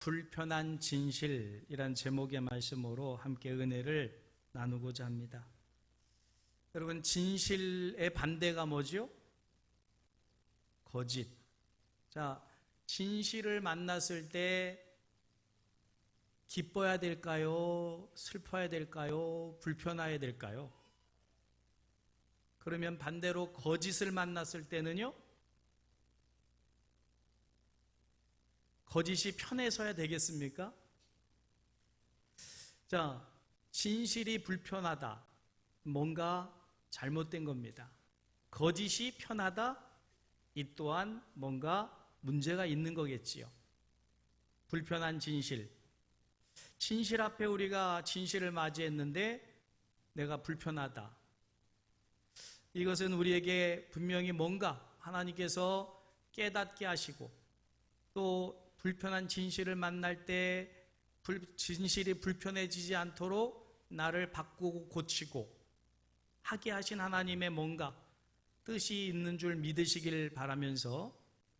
불편한 진실이란 제목의 말씀으로 함께 은혜를 나누고자 합니다. 여러분, 진실의 반대가 뭐죠? 거짓. 자, 진실을 만났을 때 기뻐야 될까요? 슬퍼야 될까요? 불편해야 될까요? 그러면 반대로 거짓을 만났을 때는요? 거짓이 편해서야 되겠습니까? 자, 진실이 불편하다. 뭔가 잘못된 겁니다. 거짓이 편하다. 이 또한 뭔가 문제가 있는 거겠지요. 불편한 진실. 진실 앞에 우리가 진실을 맞이했는데 내가 불편하다. 이것은 우리에게 분명히 뭔가 하나님께서 깨닫게 하시고 또 불편한 진실을 만날 때 진실이 불편해지지 않도록 나를 바꾸고 고치고 하게 하신 하나님의 뭔가 뜻이 있는 줄 믿으시길 바라면서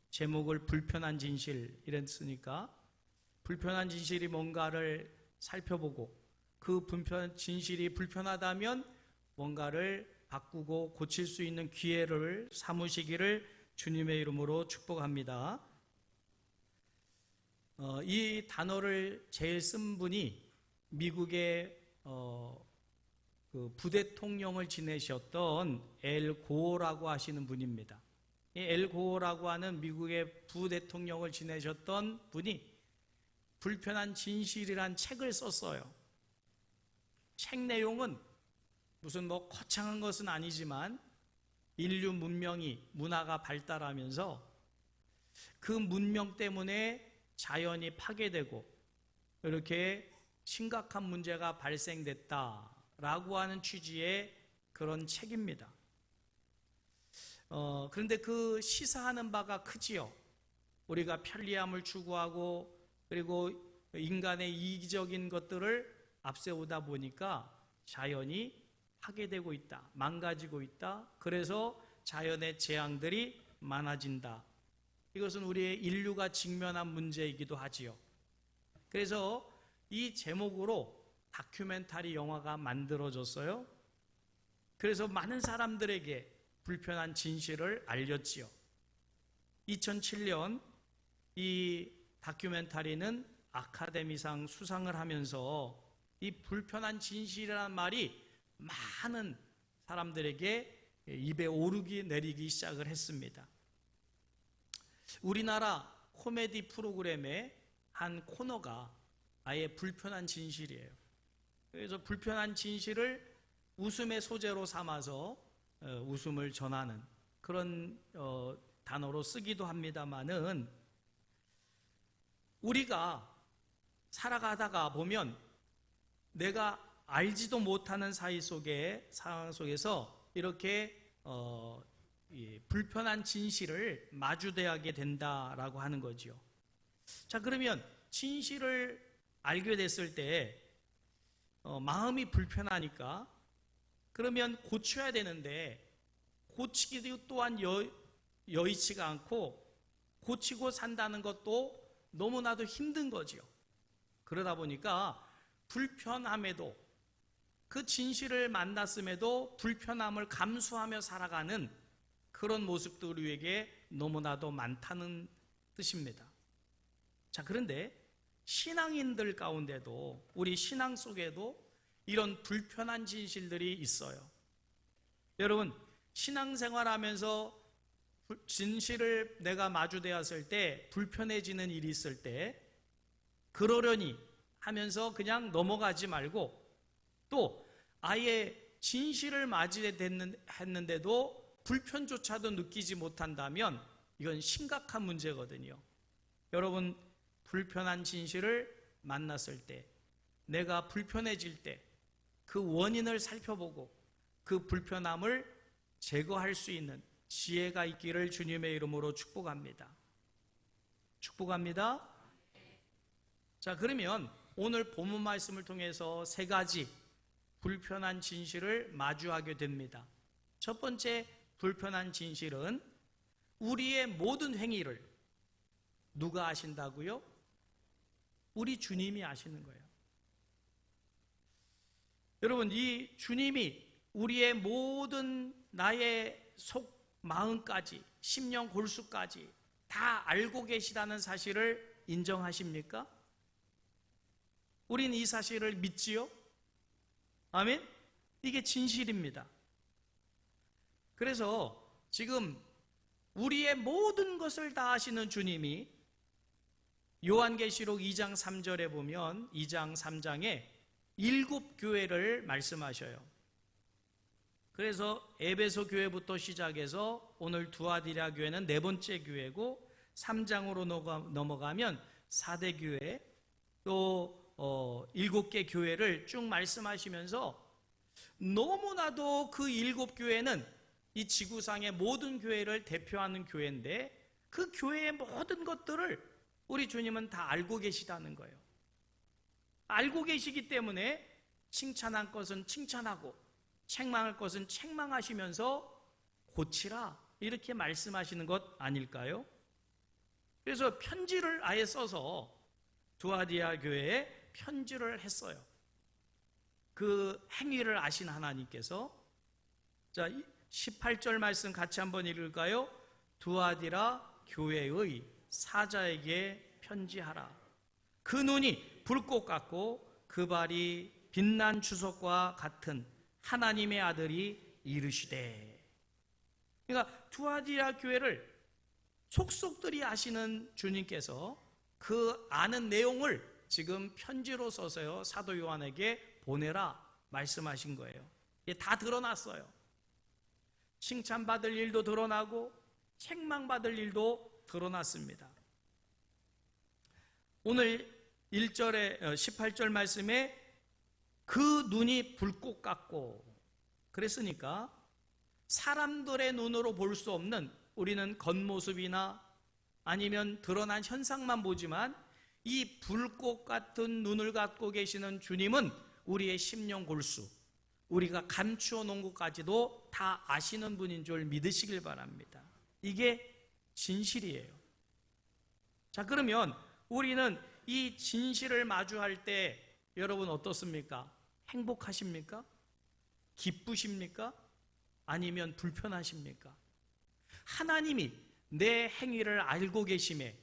제목을 불편한 진실 이랬으니까 불편한 진실이 뭔가를 살펴보고 그 진실이 불편하다면 뭔가를 바꾸고 고칠 수 있는 기회를 삼으시기를 주님의 이름으로 축복합니다. 이 단어를 제일 쓴 분이 미국의 그 부대통령을 지내셨던 엘 고어라고 하시는 분입니다. 이 엘 고어라고 하는 미국의 부대통령을 지내셨던 분이 불편한 진실이란 책을 썼어요. 책 내용은 무슨 거창한 것은 아니지만 인류 문화가 발달하면서 그 문명 때문에 자연이 파괴되고 이렇게 심각한 문제가 발생됐다라고 하는 취지의 그런 책입니다. 그런데 그 시사하는 바가 크지요. 우리가 편리함을 추구하고 그리고 인간의 이기적인 것들을 앞세우다 보니까 자연이 파괴되고 있다, 망가지고 있다. 그래서 자연의 재앙들이 많아진다. 이것은 우리의 인류가 직면한 문제이기도 하지요. 그래서 이 제목으로 다큐멘터리 영화가 만들어졌어요. 그래서 많은 사람들에게 불편한 진실을 알렸지요. 2007년 이 다큐멘터리는 아카데미상 수상을 하면서 이 불편한 진실이라는 말이 많은 사람들에게 입에 오르기 내리기 시작을 했습니다. 우리나라 코미디 프로그램의 한 코너가 아예 불편한 진실이에요. 그래서 불편한 진실을 웃음의 소재로 삼아서 웃음을 전하는 그런 단어로 쓰기도 합니다만은 우리가 살아가다가 보면 내가 알지도 못하는 상황 속에서 이렇게 불편한 진실을 마주대하게 된다라고 하는 거죠. 자, 그러면 진실을 알게 됐을 때 마음이 불편하니까 그러면 고쳐야 되는데 고치기도 또한 여의치가 않고 고치고 산다는 것도 너무나도 힘든 거지요. 그러다 보니까 불편함에도 그 진실을 만났음에도 불편함을 감수하며 살아가는 그런 모습도 우리에게 너무나도 많다는 뜻입니다. 자, 그런데 신앙인들 가운데도 우리 신앙 속에도 이런 불편한 진실들이 있어요. 여러분, 신앙생활하면서 진실을 내가 마주대었을 때 불편해지는 일이 있을 때 그러려니 하면서 그냥 넘어가지 말고 또 아예 진실을 맞이했는데도 불편조차도 느끼지 못한다면 이건 심각한 문제거든요. 여러분, 불편한 진실을 만났을 때 내가 불편해질 때 그 원인을 살펴보고 그 불편함을 제거할 수 있는 지혜가 있기를 주님의 이름으로 축복합니다. 축복합니다. 자, 그러면 오늘 본문 말씀을 통해서 세 가지 불편한 진실을 마주하게 됩니다. 첫 번째 불편한 진실은 우리의 모든 행위를 누가 아신다고요? 우리 주님이 아시는 거예요. 여러분, 이 주님이 우리의 모든 나의 속 마음까지, 심령 골수까지 다 알고 계시다는 사실을 인정하십니까? 우린 이 사실을 믿지요? 아멘? 이게 진실입니다. 그래서 지금 우리의 모든 것을 다 아시는 주님이 요한계시록 2장 3절에 보면 2장 3장에 7교회를 말씀하셔요. 그래서 에베소 교회부터 시작해서 오늘 두아디라 교회는 네 번째 교회고 3장으로 넘어가면 4대 교회 또 7개 교회를 쭉 말씀하시면서 너무나도 그 7교회는 이 지구상의 모든 교회를 대표하는 교회인데 그 교회의 모든 것들을 우리 주님은 다 알고 계시다는 거예요. 알고 계시기 때문에 칭찬할 것은 칭찬하고 책망할 것은 책망하시면서 고치라 이렇게 말씀하시는 것 아닐까요? 그래서 편지를 아예 써서 두아디아 교회에 편지를 했어요. 그 행위를 아신 하나님께서. 자, 18절 말씀 같이 한번 읽을까요? 두아디라 교회의 사자에게 편지하라. 그 눈이 불꽃 같고 그 발이 빛난 주석과 같은 하나님의 아들이 이르시되. 그러니까 두아디라 교회를 속속들이 아시는 주님께서 그 아는 내용을 지금 편지로 써서요 사도 요한에게 보내라 말씀하신 거예요. 이게 다 드러났어요. 칭찬받을 일도 드러나고 책망받을 일도 드러났습니다. 오늘 18절 말씀에 그 눈이 불꽃 같고 그랬으니까 사람들의 눈으로 볼 수 없는, 우리는 겉모습이나 아니면 드러난 현상만 보지만 이 불꽃 같은 눈을 갖고 계시는 주님은 우리의 심령 골수, 우리가 감추어 놓은 것까지도 다 아시는 분인 줄 믿으시길 바랍니다. 이게 진실이에요. 자, 그러면 우리는 이 진실을 마주할 때 여러분 어떻습니까? 행복하십니까? 기쁘십니까? 아니면 불편하십니까? 하나님이 내 행위를 알고 계심에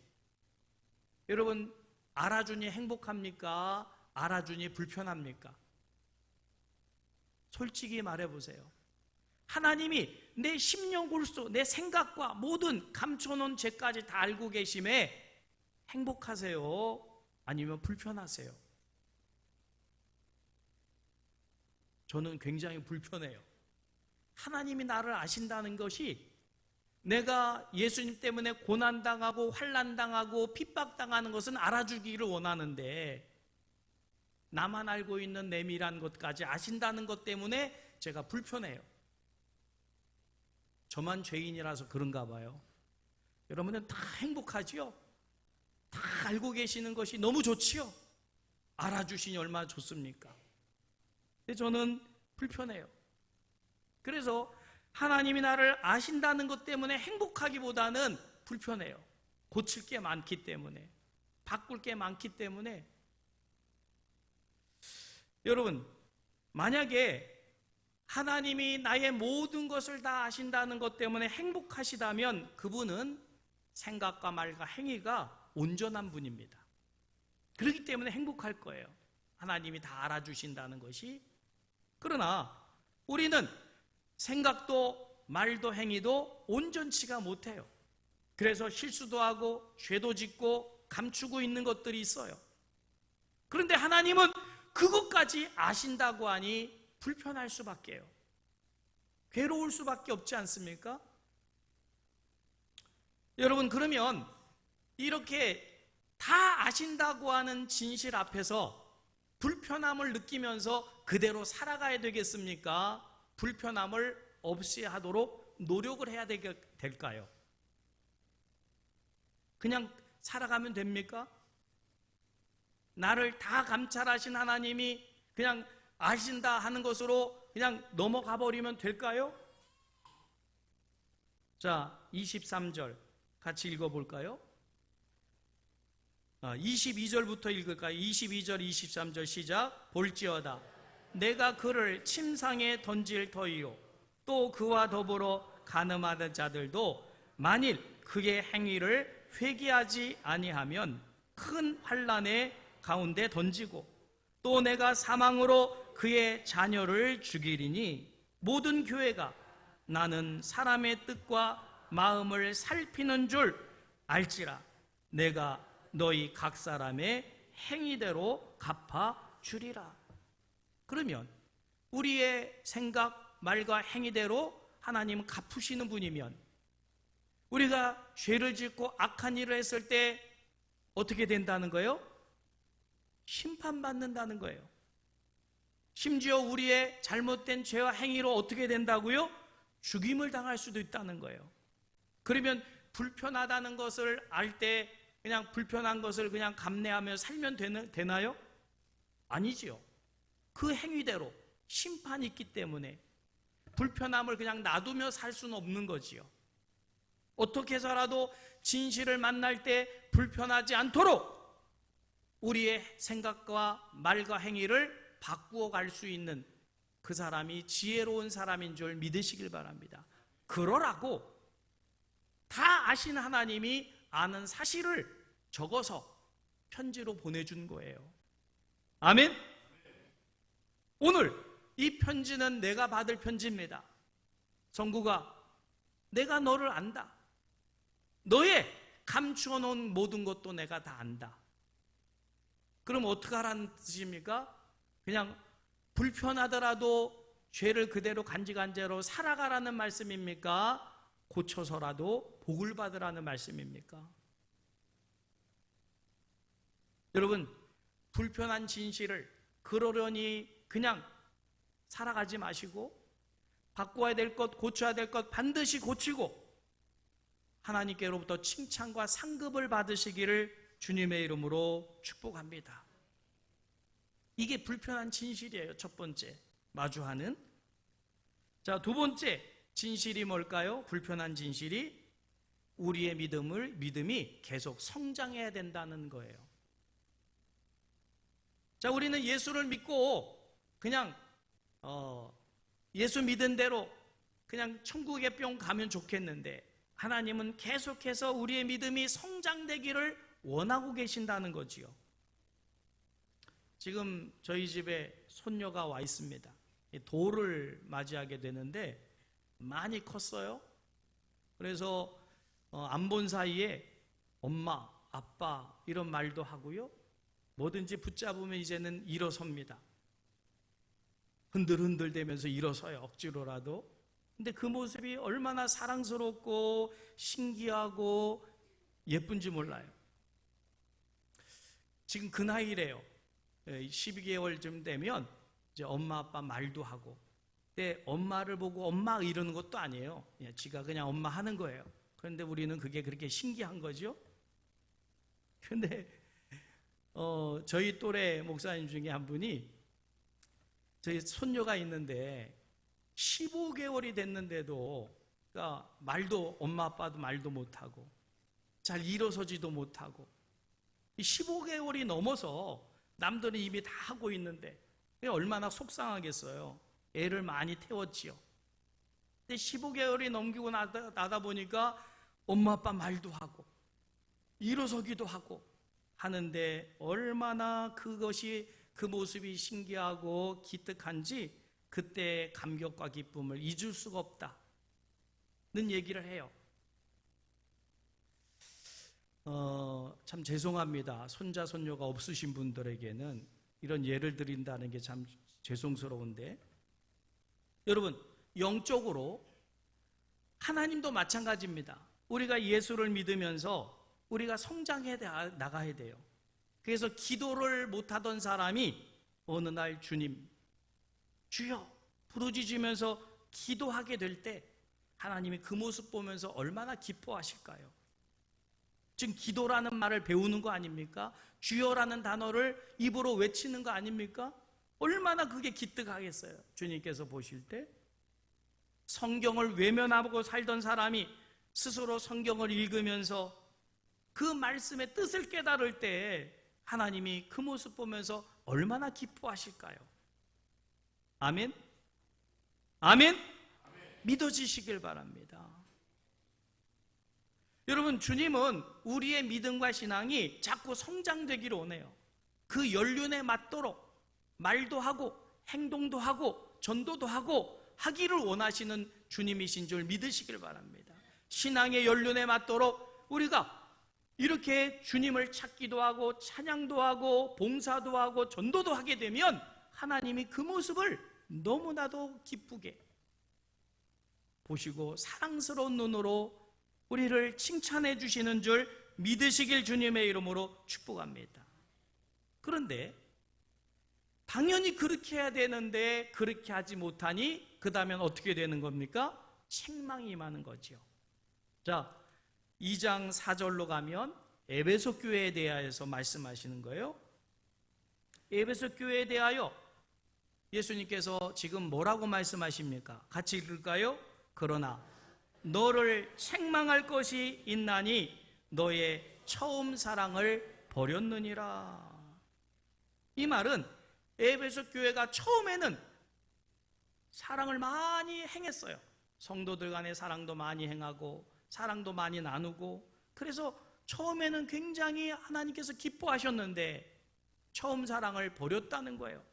여러분 알아주니 행복합니까? 알아주니 불편합니까? 솔직히 말해보세요. 하나님이 내 심령 골수, 내 생각과 모든 감춰놓은 죄까지 다 알고 계심에 행복하세요? 아니면 불편하세요? 저는 굉장히 불편해요. 하나님이 나를 아신다는 것이 내가 예수님 때문에 고난당하고 환난당하고 핍박당하는 것은 알아주기를 원하는데 나만 알고 있는 내밀한 것까지 아신다는 것 때문에 제가 불편해요. 저만 죄인이라서 그런가 봐요. 여러분은 다 행복하지요? 다 알고 계시는 것이 너무 좋지요? 알아주시니 얼마나 좋습니까? 근데 저는 불편해요. 그래서 하나님이 나를 아신다는 것 때문에 행복하기보다는 불편해요. 고칠 게 많기 때문에, 바꿀 게 많기 때문에. 여러분, 만약에 하나님이 나의 모든 것을 다 아신다는 것 때문에 행복하시다면 그분은 생각과 말과 행위가 온전한 분입니다. 그렇기 때문에 행복할 거예요. 하나님이 다 알아주신다는 것이. 그러나 우리는 생각도 말도 행위도 온전치가 못해요. 그래서 실수도 하고 죄도 짓고 감추고 있는 것들이 있어요. 그런데 하나님은 그것까지 아신다고 하니 불편할 수밖에요. 괴로울 수밖에 없지 않습니까? 여러분, 그러면 이렇게 다 아신다고 하는 진실 앞에서 불편함을 느끼면서 그대로 살아가야 되겠습니까? 불편함을 없이 하도록 노력을 해야 될까요? 그냥 살아가면 됩니까? 나를 다 감찰하신 하나님이 그냥 아신다 하는 것으로 그냥 넘어가 버리면 될까요? 자, 23절 같이 읽어볼까요? 22절부터 읽을까요? 22절 23절 시작. 볼지어다 내가 그를 침상에 던질 터이요 또 그와 더불어 간음하는 자들도 만일 그의 행위를 회개하지 아니하면 큰 환난의 가운데 던지고 또 내가 사망으로 그의 자녀를 죽이리니 모든 교회가 나는 사람의 뜻과 마음을 살피는 줄 알지라 내가 너희 각 사람의 행위대로 갚아 주리라. 그러면 우리의 생각, 말과 행위대로 하나님은 갚으시는 분이면 우리가 죄를 짓고 악한 일을 했을 때 어떻게 된다는 거예요? 심판받는다는 거예요. 심지어 우리의 잘못된 죄와 행위로 어떻게 된다고요? 죽임을 당할 수도 있다는 거예요. 그러면 불편하다는 것을 알 때 그냥 불편한 것을 그냥 감내하며 살면 되나요? 아니지요. 그 행위대로 심판이 있기 때문에 불편함을 그냥 놔두며 살 수는 없는 거지요. 어떻게 해서라도 진실을 만날 때 불편하지 않도록 우리의 생각과 말과 행위를 바꾸어 갈 수 있는 그 사람이 지혜로운 사람인 줄 믿으시길 바랍니다. 그러라고 다 아신 하나님이 아는 사실을 적어서 편지로 보내준 거예요. 아멘? 오늘 이 편지는 내가 받을 편지입니다. 성구가 내가 너를 안다. 너의 감추어 놓은 모든 것도 내가 다 안다. 그럼 어떻게 하라는 뜻입니까? 그냥 불편하더라도 죄를 그대로 간지간지로 살아가라는 말씀입니까? 고쳐서라도 복을 받으라는 말씀입니까? 여러분, 불편한 진실을 그러려니 그냥 살아가지 마시고 바꿔야 될 것, 고쳐야 될 것 반드시 고치고 하나님께로부터 칭찬과 상급을 받으시기를 주님의 이름으로 축복합니다. 이게 불편한 진실이에요. 첫 번째, 마주하는. 자, 두 번째 진실이 뭘까요? 불편한 진실이 우리의 믿음이 계속 성장해야 된다는 거예요. 자, 우리는 예수를 믿고 그냥 예수 믿은 대로 그냥 천국에 뿅 가면 좋겠는데 하나님은 계속해서 우리의 믿음이 성장되기를 원하고 계신다는 거지요. 지금 저희 집에 손녀가 와 있습니다. 돌을 맞이하게 되는데 많이 컸어요. 그래서 안 본 사이에 엄마, 아빠 이런 말도 하고요. 뭐든지 붙잡으면 이제는 일어섭니다. 흔들흔들 대면서 일어서요. 억지로라도. 근데 그 모습이 얼마나 사랑스럽고 신기하고 예쁜지 몰라요. 지금 그 나이래요. 12개월쯤 되면 이제 엄마 아빠 말도 하고. 근데 엄마를 보고 엄마 이러는 것도 아니에요. 지가 그냥 엄마 하는 거예요. 그런데 우리는 그게 그렇게 신기한 거죠. 근데 저희 또래 목사님 중에 한 분이 저희 손녀가 있는데 15개월이 됐는데도 그러니까 말도 엄마 아빠도 말도 못하고 잘 일어서지도 못하고 15개월이 넘어서 남들은 이미 다 하고 있는데 얼마나 속상하겠어요. 애를 많이 태웠지요. 근데 15개월이 넘기고 나다 보니까 엄마 아빠 말도 하고 일어서기도 하고 하는데 얼마나 그것이 그 모습이 신기하고 기특한지 그때의 감격과 기쁨을 잊을 수가 없다는 얘기를 해요. 참 죄송합니다. 손자 손녀가 없으신 분들에게는 이런 예를 드린다는 게 참 죄송스러운데 여러분, 영적으로 하나님도 마찬가지입니다. 우리가 예수를 믿으면서 우리가 성장해 나가야 돼요. 그래서 기도를 못하던 사람이 어느 날 주님, 주여 부르짖으면서 기도하게 될 때 하나님이 그 모습 보면서 얼마나 기뻐하실까요? 지금 기도라는 말을 배우는 거 아닙니까? 주여라는 단어를 입으로 외치는 거 아닙니까? 얼마나 그게 기특하겠어요. 주님께서 보실 때 성경을 외면하고 살던 사람이 스스로 성경을 읽으면서 그 말씀의 뜻을 깨달을 때 하나님이 그 모습 보면서 얼마나 기뻐하실까요? 아멘? 아멘? 믿어지시길 바랍니다. 여러분, 주님은 우리의 믿음과 신앙이 자꾸 성장되기를 원해요. 그 연륜에 맞도록 말도 하고 행동도 하고 전도도 하고 하기를 원하시는 주님이신 줄 믿으시길 바랍니다. 신앙의 연륜에 맞도록 우리가 이렇게 주님을 찾기도 하고 찬양도 하고 봉사도 하고 전도도 하게 되면 하나님이 그 모습을 너무나도 기쁘게 보시고 사랑스러운 눈으로 우리를 칭찬해 주시는 줄 믿으시길 주님의 이름으로 축복합니다. 그런데 당연히 그렇게 해야 되는데 그렇게 하지 못하니 그 다음엔 어떻게 되는 겁니까? 책망이 임하는 거지요. 자, 2장 4절로 가면 에베소 교회에 대하여서 말씀하시는 거예요. 에베소 교회에 대하여 예수님께서 지금 뭐라고 말씀하십니까? 같이 읽을까요? 그러나 너를 책망할 것이 있나니 너의 처음 사랑을 버렸느니라. 이 말은 에베소 교회가 처음에는 사랑을 많이 행했어요. 성도들 간의 사랑도 많이 행하고 사랑도 많이 나누고, 그래서 처음에는 굉장히 하나님께서 기뻐하셨는데 처음 사랑을 버렸다는 거예요.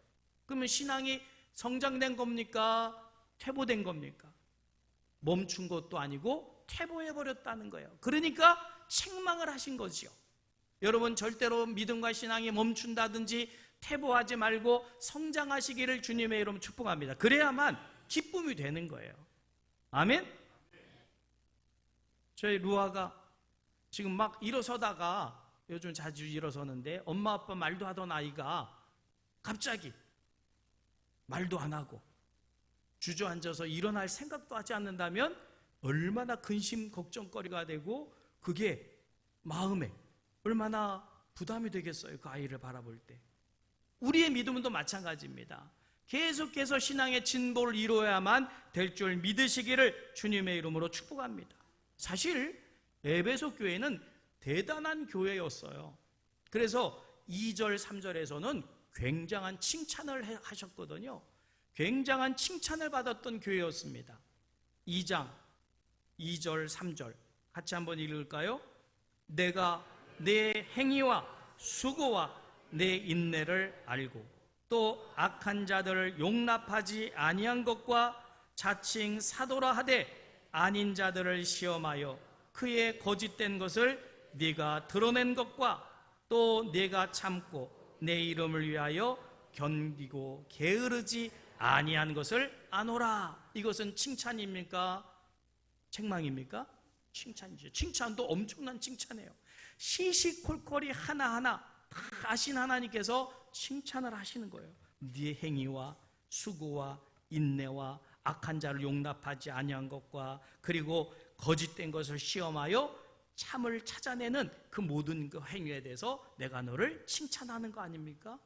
그러면 신앙이 성장된 겁니까? 퇴보된 겁니까? 멈춘 것도 아니고 퇴보해버렸다는 거예요. 그러니까 책망을 하신 거지요. 여러분, 절대로 믿음과 신앙이 멈춘다든지 퇴보하지 말고 성장하시기를 주님의 이름으로 축복합니다. 그래야만 기쁨이 되는 거예요. 아멘? 저희 루아가 지금 막 일어서다가, 요즘 자주 일어서는데 엄마 아빠 말도 하던 아이가 갑자기 말도 안 하고 주저앉아서 일어날 생각도 하지 않는다면 얼마나 근심 걱정거리가 되고 그게 마음에 얼마나 부담이 되겠어요. 그 아이를 바라볼 때. 우리의 믿음은 또 마찬가지입니다. 계속해서 신앙의 진보를 이루어야만 될 줄 믿으시기를 주님의 이름으로 축복합니다. 사실 에베소 교회는 대단한 교회였어요. 그래서 2절 3절에서는 굉장한 칭찬을 하셨거든요. 굉장한 칭찬을 받았던 교회였습니다. 2장 2절 3절 같이 한번 읽을까요? 내가 내 행위와 수고와 내 인내를 알고 또 악한 자들을 용납하지 아니한 것과 자칭 사도라 하되 아닌 자들을 시험하여 그의 거짓된 것을 네가 드러낸 것과 또 네가 참고 내 이름을 위하여 견디고 게으르지 아니한 것을 아노라. 이것은 칭찬입니까? 책망입니까? 칭찬이죠. 칭찬도 엄청난 칭찬이에요. 시시콜콜이 하나하나 다 아신 하나님께서 칭찬을 하시는 거예요. 네 행위와 수고와 인내와 악한 자를 용납하지 아니한 것과 그리고 거짓된 것을 시험하여 참을 찾아내는 그 모든 그 행위에 대해서 내가 너를 칭찬하는 거 아닙니까?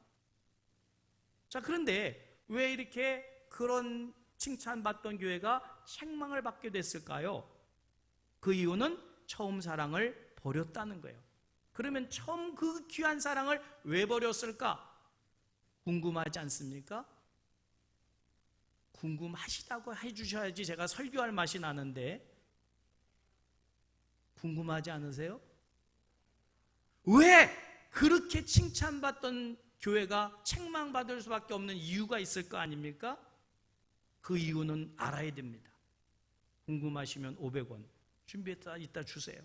자, 그런데 왜 이렇게 그런 칭찬받던 교회가 책망을 받게 됐을까요? 그 이유는 처음 사랑을 버렸다는 거예요. 그러면 처음 그 귀한 사랑을 왜 버렸을까? 궁금하지 않습니까? 궁금하시다고 해주셔야지 제가 설교할 맛이 나는데 궁금하지 않으세요? 왜 그렇게 칭찬받던 교회가 책망받을 수밖에 없는 이유가 있을 거 아닙니까? 그 이유는 알아야 됩니다. 궁금하시면 500원 준비했다 이따 주세요.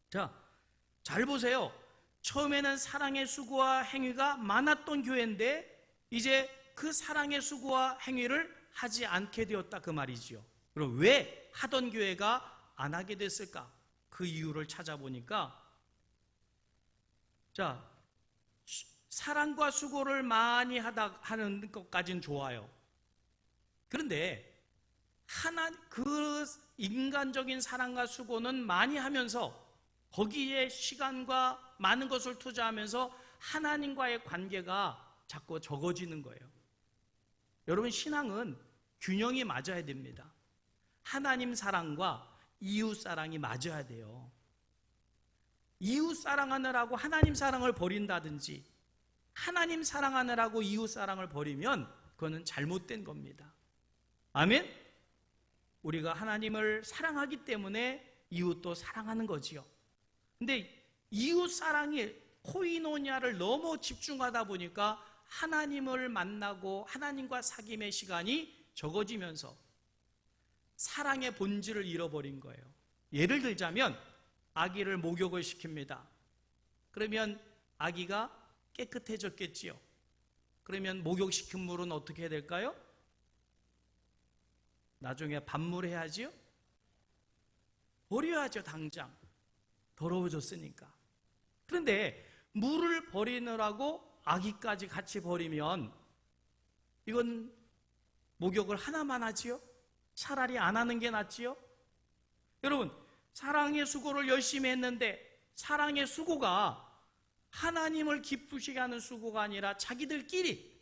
자, 잘 보세요. 처음에는 사랑의 수고와 행위가 많았던 교회인데 이제 그 사랑의 수고와 행위를 하지 않게 되었다 그 말이지요. 그럼 왜 하던 교회가 안 하게 됐을까? 그 이유를 찾아보니까 자, 사랑과 수고를 많이 하는 것까지는 좋아요. 그런데 그 인간적인 사랑과 수고는 많이 하면서 거기에 시간과 많은 것을 투자하면서 하나님과의 관계가 자꾸 적어지는 거예요. 여러분, 신앙은 균형이 맞아야 됩니다. 하나님 사랑과 이웃 사랑이 맞아야 돼요. 이웃 사랑하느라고 하나님 사랑을 버린다든지 하나님 사랑하느라고 이웃 사랑을 버리면 그거는 잘못된 겁니다. 아멘? 우리가 하나님을 사랑하기 때문에 이웃도 사랑하는 거지요. 근데 이웃 사랑이 코이노니아를 너무 집중하다 보니까 하나님을 만나고 하나님과 사귐의 시간이 적어지면서 사랑의 본질을 잃어버린 거예요. 예를 들자면 아기를 목욕을 시킵니다. 그러면 아기가 깨끗해졌겠지요. 그러면 목욕시킨 물은 어떻게 해야 될까요? 나중에 반물해야지요? 버려야죠, 당장. 더러워졌으니까. 그런데 물을 버리느라고 아기까지 같이 버리면 이건 목욕을 하나만 하지요? 차라리 안 하는 게 낫지요? 여러분, 사랑의 수고를 열심히 했는데 사랑의 수고가 하나님을 기쁘시게 하는 수고가 아니라 자기들끼리,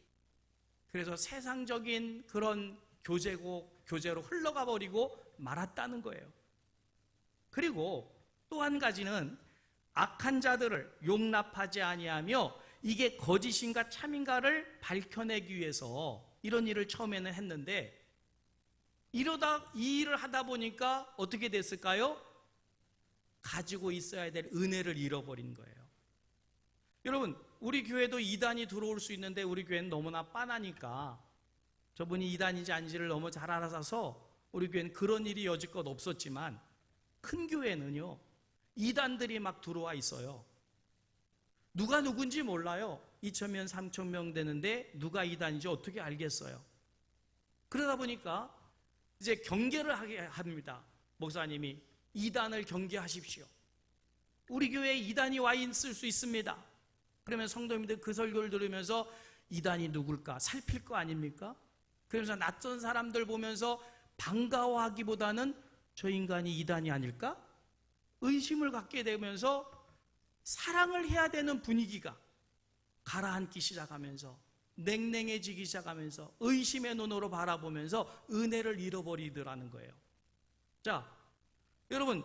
그래서 세상적인 그런 교제로 흘러가 버리고 말았다는 거예요. 그리고 또 한 가지는 악한 자들을 용납하지 아니하며 이게 거짓인가 참인가를 밝혀내기 위해서 이런 일을 처음에는 했는데, 이러다 이 일을 하다 보니까 어떻게 됐을까요? 가지고 있어야 될 은혜를 잃어버린 거예요. 여러분, 우리 교회도 이단이 들어올 수 있는데 우리 교회는 너무나 빤하니까, 저분이 이단인지 아닌지를 너무 잘 알아서 우리 교회는 그런 일이 여지껏 없었지만, 큰 교회는요 이단들이 막 들어와 있어요. 누가 누군지 몰라요. 2,000명 3,000명 되는데 누가 이단인지 어떻게 알겠어요? 그러다 보니까 이제 경계를 하게 합니다. 목사님이 이단을 경계하십시오. 우리 교회에 이단이 와 있을 수 있습니다. 그러면 성도님들 그 설교를 들으면서 이단이 누굴까 살필 거 아닙니까? 그러면서 낯선 사람들 보면서 반가워하기보다는 저 인간이 이단이 아닐까? 의심을 갖게 되면서 사랑을 해야 되는 분위기가 가라앉기 시작하면서 냉랭해지기 시작하면서 의심의 눈으로 바라보면서 은혜를 잃어버리더라는 거예요. 자, 여러분,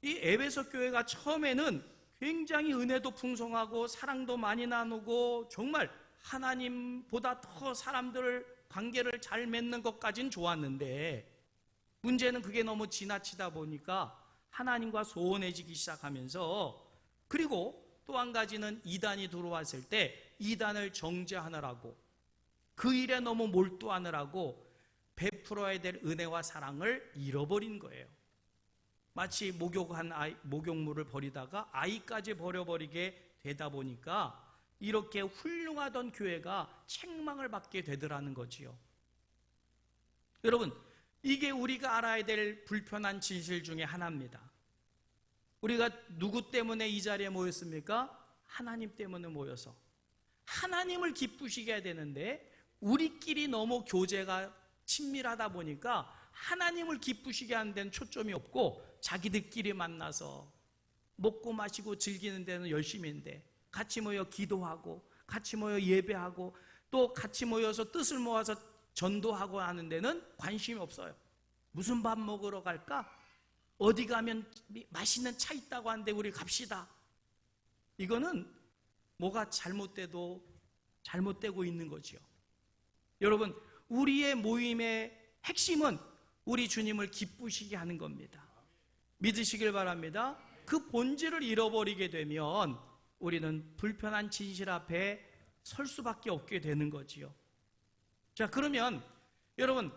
이 에베소 교회가 처음에는 굉장히 은혜도 풍성하고 사랑도 많이 나누고 정말 하나님보다 더 사람들 관계를 잘 맺는 것까지는 좋았는데, 문제는 그게 너무 지나치다 보니까 하나님과 소원해지기 시작하면서, 그리고 또 한 가지는 이단이 들어왔을 때 이단을 정죄하느라고, 그 일에 너무 몰두하느라고 베풀어야 될 은혜와 사랑을 잃어버린 거예요. 마치 목욕물을 버리다가 아이까지 버려버리게 되다 보니까 이렇게 훌륭하던 교회가 책망을 받게 되더라는 거지요. 여러분, 이게 우리가 알아야 될 불편한 진실 중에 하나입니다. 우리가 누구 때문에 이 자리에 모였습니까? 하나님 때문에 모여서 하나님을 기쁘시게 해야 되는데, 우리끼리 너무 교제가 친밀하다 보니까 하나님을 기쁘시게 하는 데는 초점이 없고 자기들끼리 만나서 먹고 마시고 즐기는 데는 열심히 했는데, 같이 모여 기도하고 같이 모여 예배하고 또 같이 모여서 뜻을 모아서 전도하고 하는 데는 관심이 없어요. 무슨 밥 먹으러 갈까? 어디 가면 맛있는 차 있다고 하는데 우리 갑시다. 이거는 뭐가 잘못되고 있는 거지요. 여러분, 우리의 모임의 핵심은 우리 주님을 기쁘시게 하는 겁니다. 믿으시길 바랍니다. 그 본질을 잃어버리게 되면 우리는 불편한 진실 앞에 설 수밖에 없게 되는 거지요. 자, 그러면 여러분,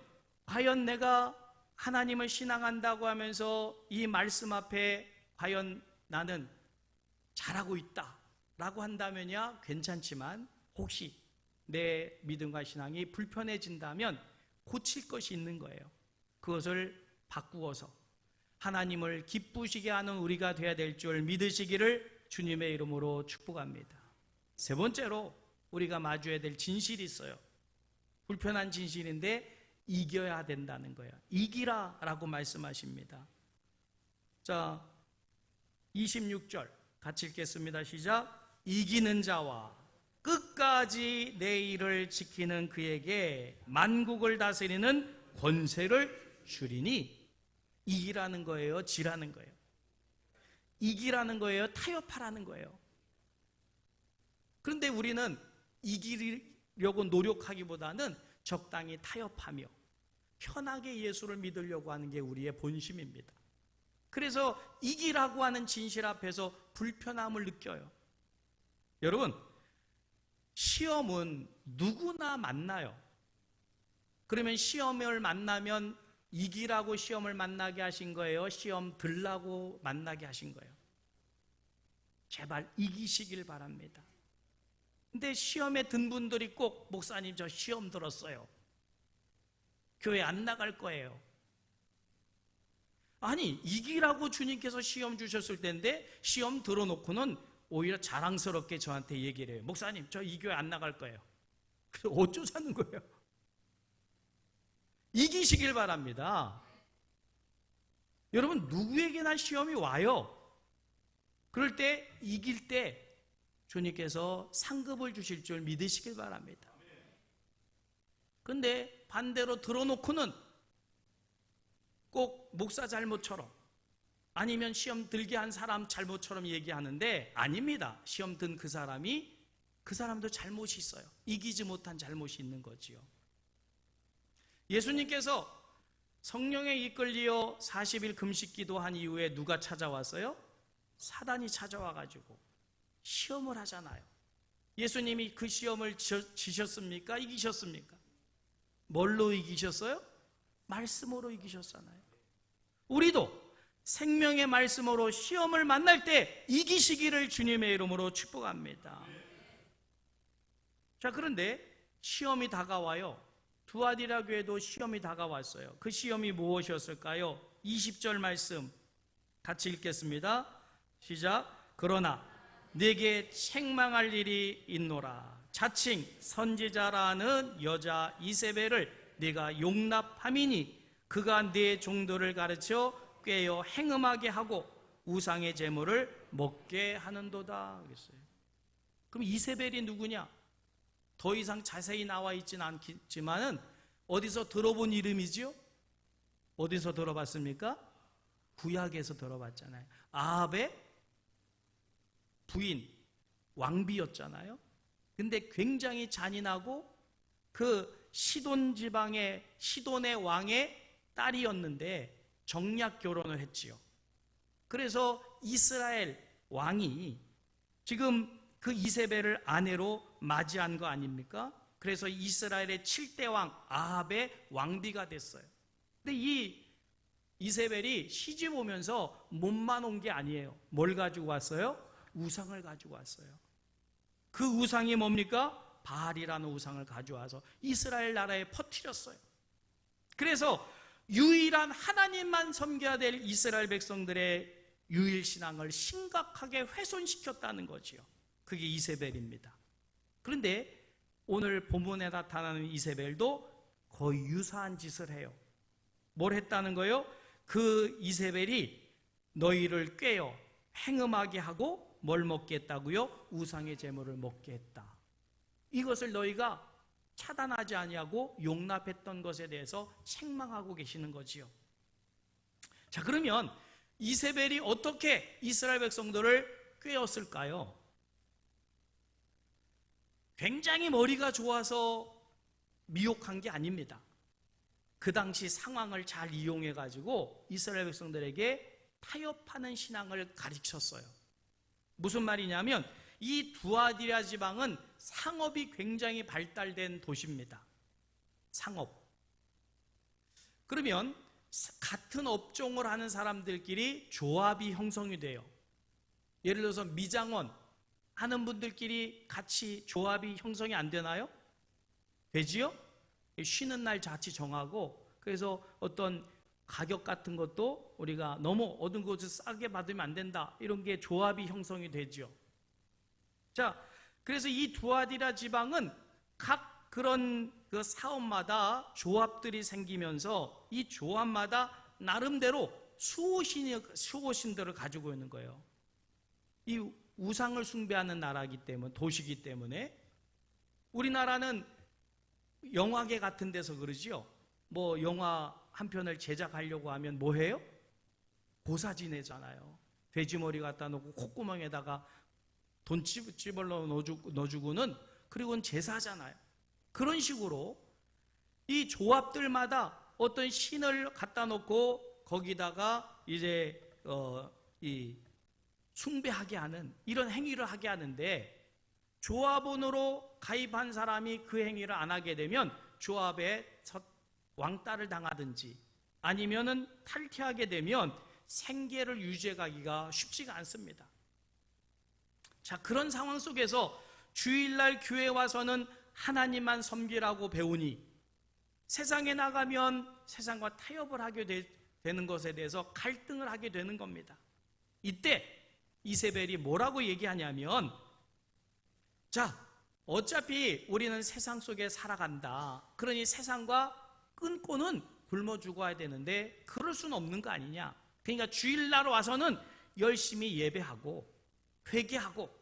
과연 내가 하나님을 신앙한다고 하면서 이 말씀 앞에 과연 나는 잘하고 있다라고 한다면야 괜찮지만, 혹시 내 믿음과 신앙이 불편해진다면 고칠 것이 있는 거예요. 그것을 바꾸어서 하나님을 기쁘시게 하는 우리가 되어야 될 줄 믿으시기를 주님의 이름으로 축복합니다. 세 번째로 우리가 마주해야 될 진실이 있어요. 불편한 진실인데 이겨야 된다는 거예요. 이기라라고 말씀하십니다. 자, 26절 같이 읽겠습니다. 시작. 이기는 자와 끝까지 내 일을 지키는 그에게 만국을 다스리는 권세를 주리니, 이기라는 거예요, 지라는 거예요. 이기라는 거예요? 타협하라는 거예요? 그런데 우리는 이기려고 노력하기보다는 적당히 타협하며 편하게 예수를 믿으려고 하는 게 우리의 본심입니다. 그래서 이기라고 하는 진실 앞에서 불편함을 느껴요. 여러분, 시험은 누구나 만나요. 그러면 시험을 만나면 이기라고 시험을 만나게 하신 거예요? 시험 들라고 만나게 하신 거예요? 제발 이기시길 바랍니다. 근데 시험에 든 분들이 꼭 목사님 저 시험 들었어요. 교회 안 나갈 거예요. 아니, 이기라고 주님께서 시험 주셨을 텐데 시험 들어놓고는 오히려 자랑스럽게 저한테 얘기를 해요. 목사님 저 이 교회 안 나갈 거예요. 그래서 어쩌자는 거예요? 이기시길 바랍니다. 여러분, 누구에게나 시험이 와요. 그럴 때 이길 때 주님께서 상급을 주실 줄 믿으시길 바랍니다. 그런데 반대로 들어놓고는 꼭 목사 잘못처럼 아니면 시험 들게 한 사람 잘못처럼 얘기하는데 아닙니다. 시험 든 그 사람도 잘못이 있어요. 이기지 못한 잘못이 있는 거지요. 예수님께서 성령에 이끌리어 40일 금식 기도한 이후에 누가 찾아왔어요? 사단이 찾아와가지고 시험을 하잖아요. 예수님이 그 시험을 지셨습니까? 이기셨습니까? 뭘로 이기셨어요? 말씀으로 이기셨잖아요. 우리도 생명의 말씀으로 시험을 만날 때 이기시기를 주님의 이름으로 축복합니다. 자, 그런데 시험이 다가와요. 두아디라 교회도 시험이 다가왔어요. 그 시험이 무엇이었을까요? 20절 말씀 같이 읽겠습니다. 시작. 그러나 내게 책망할 일이 있노라. 자칭 선지자라는 여자 이세벨을 네가 용납함이니 그가 네 종들을 가르쳐 꿰어 행음하게 하고 우상의 제물을 먹게 하는도다. 그랬어요. 그럼 이세벨이 누구냐? 더 이상 자세히 나와 있지는 않지만은 어디서 들어본 이름이지요? 어디서 들어봤습니까? 구약에서 들어봤잖아요. 아합의 부인, 왕비였잖아요. 근데 굉장히 잔인하고 그 시돈 지방의 시돈의 왕의 딸이었는데 정략 결혼을 했지요. 그래서 이스라엘 왕이 지금 그 이세벨을 아내로 맞이한 거 아닙니까? 그래서 이스라엘의 7대 왕 아합의 왕비가 됐어요. 근데 이 이세벨이 시집 오면서 몸만 온 게 아니에요. 뭘 가지고 왔어요? 우상을 가지고 왔어요. 그 우상이 뭡니까? 바알이라는 우상을 가져와서 이스라엘 나라에 퍼뜨렸어요. 그래서 유일한 하나님만 섬겨야 될 이스라엘 백성들의 유일신앙을 심각하게 훼손시켰다는 거지요. 그게 이세벨입니다. 그런데 오늘 본문에 나타나는 이세벨도 거의 유사한 짓을 해요. 뭘 했다는 거예요? 그 이세벨이 너희를 꿰어 행음하게 하고 뭘 먹게 했다고요? 우상의 제물을 먹게 했다. 이것을 너희가 차단하지 아니하고 용납했던 것에 대해서 책망하고 계시는 거지요. 자, 그러면 이세벨이 어떻게 이스라엘 백성들을 꿰었을까요? 굉장히 머리가 좋아서 미혹한 게 아닙니다. 그 당시 상황을 잘 이용해 가지고 이스라엘 백성들에게 타협하는 신앙을 가르쳤어요. 무슨 말이냐면 이 두아디라 지방은 상업이 굉장히 발달된 도시입니다. 상업. 그러면 같은 업종을 하는 사람들끼리 조합이 형성이 돼요. 예를 들어서 미장원 하는 분들끼리 같이 조합이 형성이 안 되나요? 되지요? 쉬는 날 자치 정하고, 그래서 어떤 가격 같은 것도 우리가 너무 어떤 것을 싸게 받으면 안 된다, 이런 게 조합이 형성이 되죠. 자, 그래서 이 두아디라 지방은 각 그런 그 사업마다 조합들이 생기면서 이 조합마다 나름대로 수호신들을 가지고 있는 거예요. 이 우상을 숭배하는 나라이기 때문에, 도시이기 때문에. 우리나라는 영화계 같은 데서 그러지요. 뭐 영화 한 편을 제작하려고 하면 뭐 해요? 고사 지내잖아요. 돼지머리 갖다 놓고 콧구멍에다가 돈 집어넣어 넣어주고는, 그리고는 제사잖아요. 그런 식으로 이 조합들마다 어떤 신을 갖다 놓고 거기다가 이제 이 숭배하게 하는 이런 행위를 하게 하는데, 조합원으로 가입한 사람이 그 행위를 안 하게 되면 조합에 왕따를 당하든지 아니면은 탈퇴하게 되면 생계를 유지하기가 쉽지가 않습니다. 자, 그런 상황 속에서 주일날 교회에 와서는 하나님만 섬기라고 배우니 세상에 나가면 세상과 타협을 하게 되는 것에 대해서 갈등을 하게 되는 겁니다. 이때 이세벨이 뭐라고 얘기하냐면, 자, 어차피 우리는 세상 속에 살아간다. 그러니 세상과 끊고는 굶어 죽어야 되는데 그럴 수는 없는 거 아니냐. 그러니까 주일날 와서는 열심히 예배하고 회개하고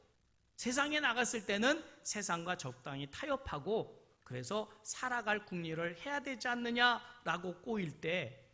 세상에 나갔을 때는 세상과 적당히 타협하고 그래서 살아갈 궁리를 해야 되지 않느냐라고 꼬일 때,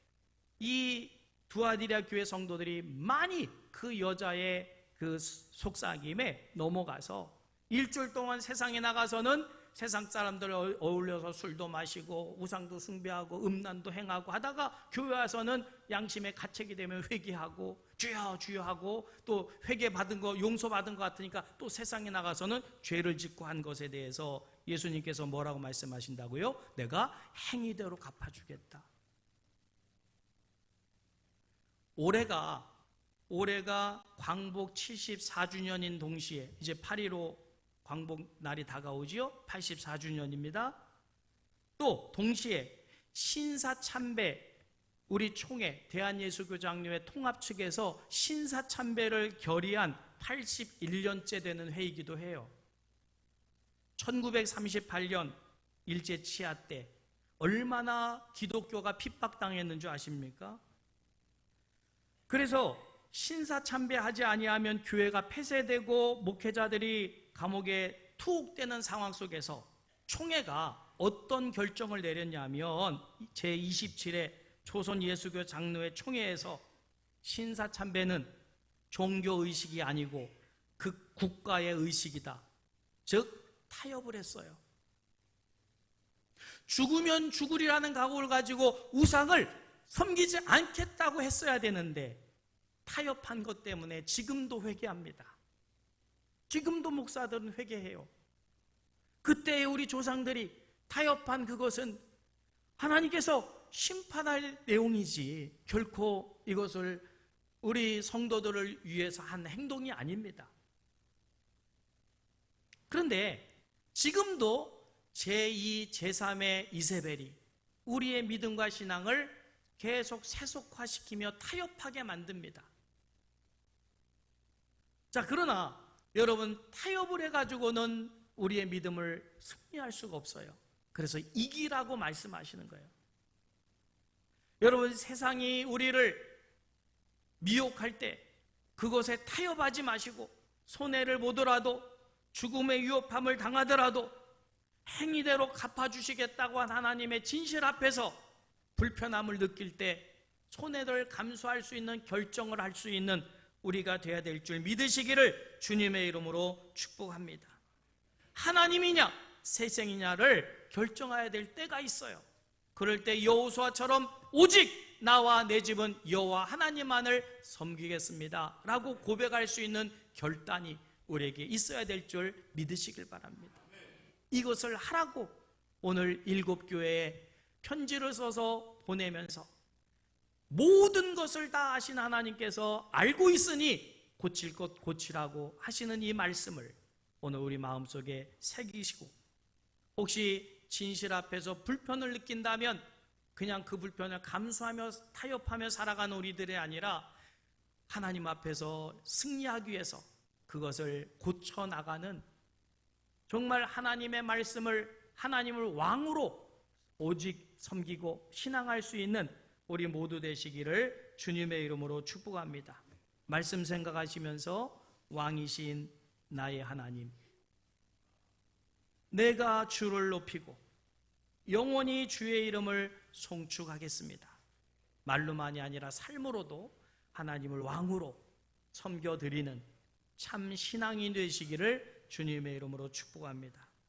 이 두아디라 교회 성도들이 많이 그 여자의 그 속삭임에 넘어가서 일주일 동안 세상에 나가서는 세상 사람들 어울려서 술도 마시고 우상도 숭배하고 음란도 행하고 하다가 교회 와서는 양심에 가책이 되면 회개하고 주여 주여 하고, 또 회개 받은 거 용서 받은 것 같으니까 또 세상에 나가서는 죄를 짓고 한 것에 대해서 예수님께서 뭐라고 말씀하신다고요? 내가 행위대로 갚아주겠다. 올해가 광복 74주년인 동시에 이제 8.15 광복 날이 다가오지요. 84주년입니다. 또 동시에 신사참배, 우리 총회 대한예수교장로회 통합 측에서 신사참배를 결의한 81년째 되는 회의이기도 해요. 1938년 일제 치하 때 얼마나 기독교가 핍박당했는 줄 아십니까? 그래서 신사참배하지 아니하면 교회가 폐쇄되고 목회자들이 감옥에 투옥되는 상황 속에서 총회가 어떤 결정을 내렸냐면, 제27회 조선예수교 장로회 총회에서 신사참배는 종교의식이 아니고 그 국가의 의식이다. 즉 타협을 했어요. 죽으면 죽으리라는 각오를 가지고 우상을 섬기지 않겠다고 했어야 되는데 타협한 것 때문에 지금도 회개합니다. 지금도 목사들은 회개해요. 그때 우리 조상들이 타협한 그것은 하나님께서 심판할 내용이지 결코 이것을 우리 성도들을 위해서 한 행동이 아닙니다. 그런데 지금도 제2, 제3의 이세벨이 우리의 믿음과 신앙을 계속 세속화시키며 타협하게 만듭니다. 자, 그러나 여러분, 타협을 해가지고는 우리의 믿음을 승리할 수가 없어요. 그래서 이기라고 말씀하시는 거예요. 여러분, 세상이 우리를 미혹할 때 그것에 타협하지 마시고, 손해를 보더라도 죽음의 위협함을 당하더라도 행위대로 갚아주시겠다고 한 하나님의 진실 앞에서 불편함을 느낄 때 손해를 감수할 수 있는 결정을 할 수 있는 우리가 되어야 될 줄 믿으시기를 주님의 이름으로 축복합니다. 하나님이냐 세상이냐를 결정해야 될 때가 있어요. 그럴 때 여호수아처럼 오직 나와 내 집은 여호와 하나님만을 섬기겠습니다 라고 고백할 수 있는 결단이 우리에게 있어야 될 줄 믿으시길 바랍니다. 이것을 하라고 오늘 7교회에 편지를 써서 보내면서 모든 것을 다 아신 하나님께서 알고 있으니 고칠 것 고치라고 하시는 이 말씀을 오늘 우리 마음속에 새기시고, 혹시 진실 앞에서 불편을 느낀다면 그냥 그 불편을 감수하며 타협하며 살아가는 우리들이 아니라 하나님 앞에서 승리하기 위해서 그것을 고쳐나가는, 정말 하나님의 말씀을, 하나님을 왕으로 오직 섬기고 신앙할 수 있는 우리 모두 되시기를 주님의 이름으로 축복합니다. 말씀 생각하시면서 왕이신 나의 하나님, 내가 주를 높이고 영원히 주의 이름을 송축하겠습니다. 말로만이 아니라 삶으로도 하나님을 왕으로 섬겨드리는 참 신앙이 되시기를 주님의 이름으로 축복합니다.